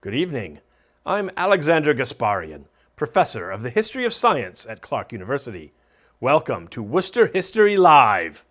Good evening. I'm Alexander Gasparian, Professor of the History of Science at Clark University. Welcome to Worcester History Live.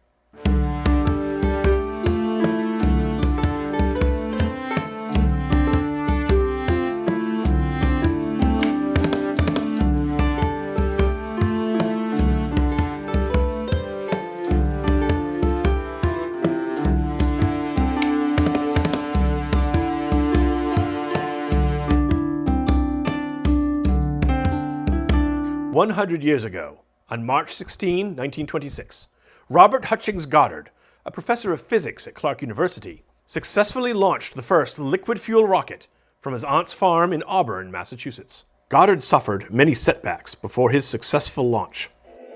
"100 years ago, on March 16, 1926, Robert Hutchings Goddard, a professor of physics at Clark University, successfully launched the first liquid fuel rocket from his aunt's farm in Auburn, Massachusetts. Goddard suffered many setbacks before his successful launch.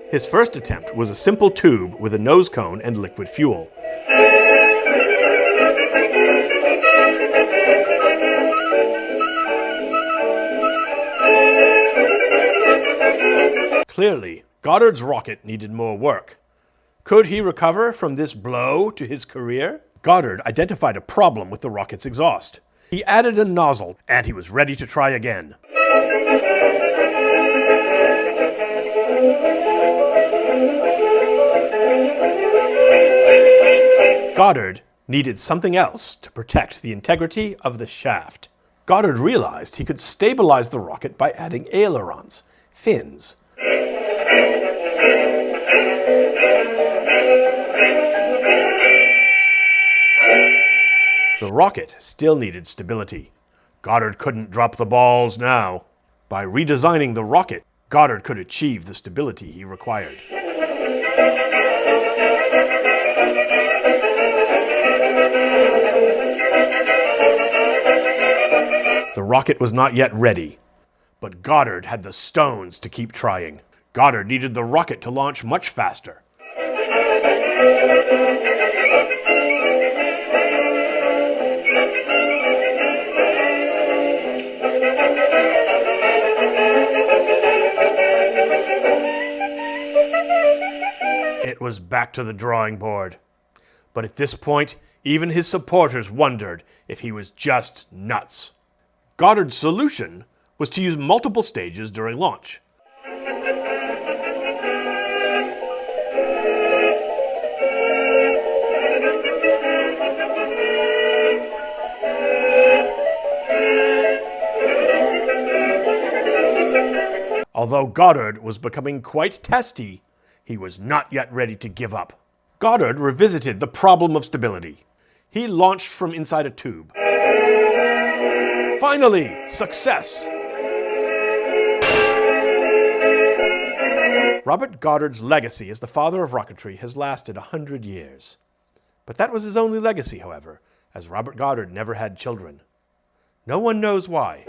His first attempt was a simple tube with a nose cone and liquid fuel. Clearly, Goddard's rocket needed more work. Could he recover from this blow to his career? Goddard identified a problem with the rocket's exhaust. He added a nozzle, and he was ready to try again. Goddard needed something else to protect the integrity of the shaft. Goddard realized he could stabilize the rocket by adding ailerons, fins. The rocket still needed stability. Goddard couldn't drop the balls now. By redesigning the rocket, Goddard could achieve the stability he required. The rocket was not yet ready, but Goddard had the stones to keep trying. Goddard needed the rocket to launch much faster. It was back to the drawing board. But at this point, even his supporters wondered if he was just nuts. Goddard's solution was to use multiple stages during launch. Although Goddard was becoming quite testy, he was not yet ready to give up. Goddard revisited the problem of stability. He launched from inside a tube. Finally, success! Robert Goddard's legacy as the father of rocketry has lasted 100 years. But that was his only legacy, however, as Robert Goddard never had children. No one knows why.